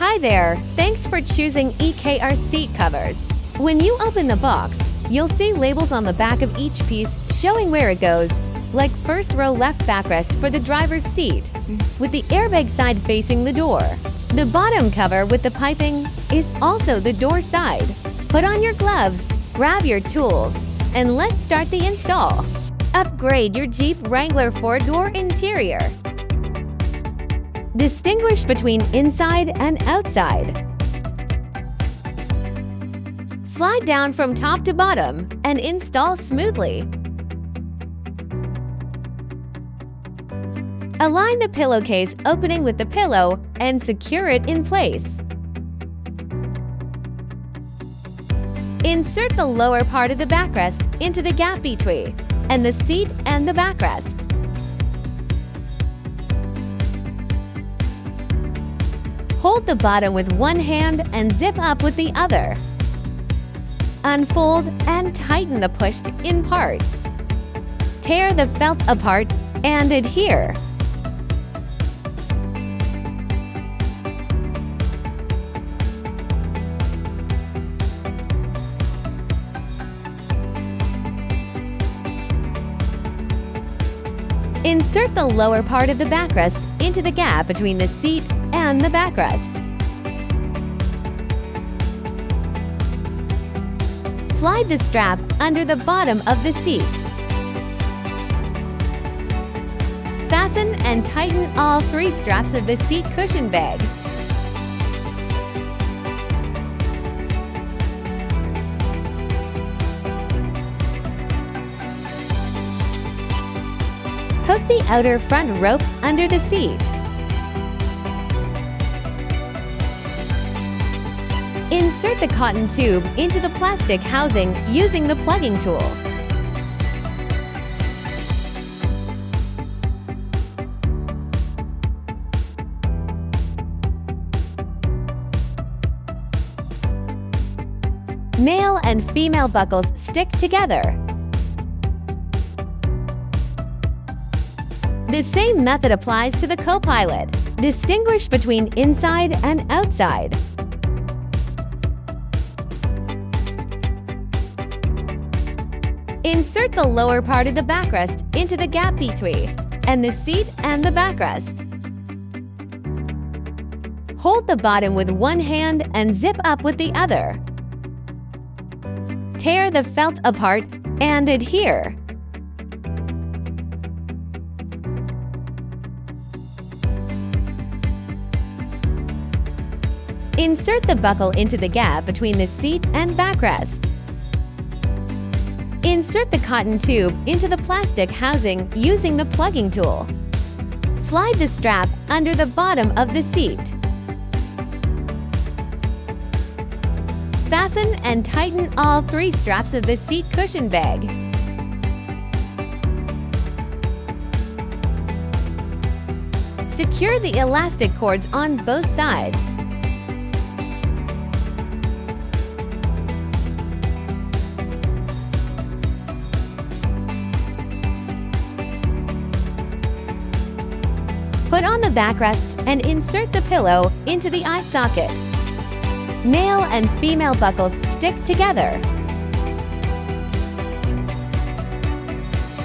Hi there, thanks for choosing EKR seat covers. When you open the box, you'll see labels on the back of each piece showing where it goes, like first row left backrest for the driver's seat, with the airbag side facing the door. The bottom cover with the piping is also the door side. Put on your gloves, grab your tools, and let's start the install. Upgrade your Jeep Wrangler 4-door interior. Distinguish between inside and outside. Slide down from top to bottom and install smoothly. Align the pillowcase opening with the pillow and secure it in place. Insert the lower part of the backrest into the gap between and the seat and the backrest. Hold the bottom with one hand and zip up with the other. Unfold and tighten the pushed-in parts. Tear the felt apart and adhere. Insert the lower part of the backrest into the gap between the seat and the backrest. Slide the strap under the bottom of the seat. Fasten and tighten all 3 straps of the seat cushion bag. Hook the outer front rope under the seat. Insert the cotton tube into the plastic housing using the plugging tool. Male and female buckles stick together. The same method applies to the co-pilot. Distinguish between inside and outside. Insert the lower part of the backrest into the gap between and the seat and the backrest. Hold the bottom with one hand and zip up with the other. Tear the felt apart and adhere. Insert the buckle into the gap between the seat and backrest. Insert the cotton tube into the plastic housing using the plugging tool. Slide the strap under the bottom of the seat. Fasten and tighten all 3 straps of the seat cushion bag. Secure the elastic cords on both sides. Put on the backrest and insert the pillow into the eye socket. Male and female buckles stick together.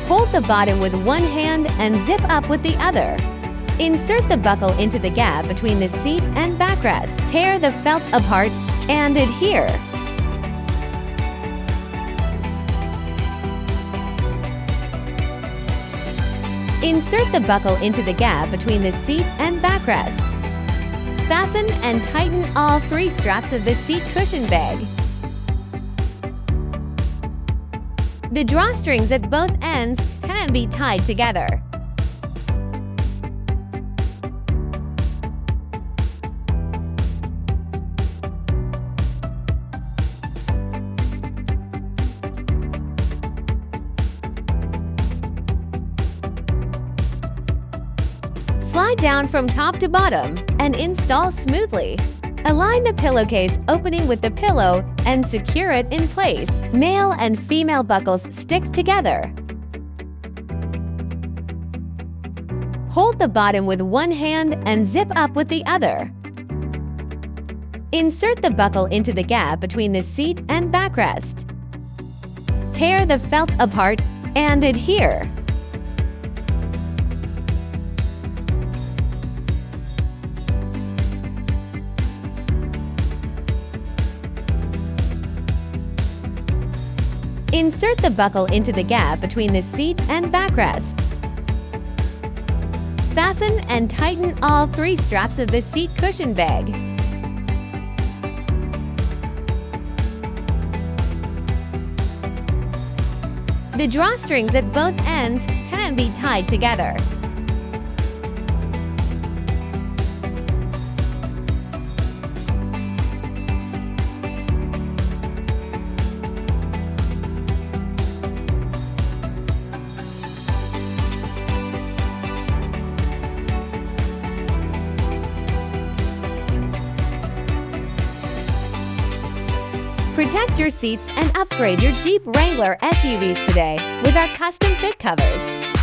Hold the bottom with one hand and zip up with the other. Insert the buckle into the gap between the seat and backrest. Tear the felt apart and adhere. Insert the buckle into the gap between the seat and backrest. Fasten and tighten all 3 straps of the seat cushion bag. The drawstrings at both ends can be tied together. Slide down from top to bottom and install smoothly. Align the pillowcase opening with the pillow and secure it in place. Male and female buckles stick together. Hold the bottom with one hand and zip up with the other. Insert the buckle into the gap between the seat and backrest. Tear the felt apart and adhere. Insert the buckle into the gap between the seat and backrest. Fasten and tighten all 3 straps of the seat cushion bag. The drawstrings at both ends can be tied together. Protect your seats and upgrade your Jeep Wrangler SUVs today with our custom fit covers.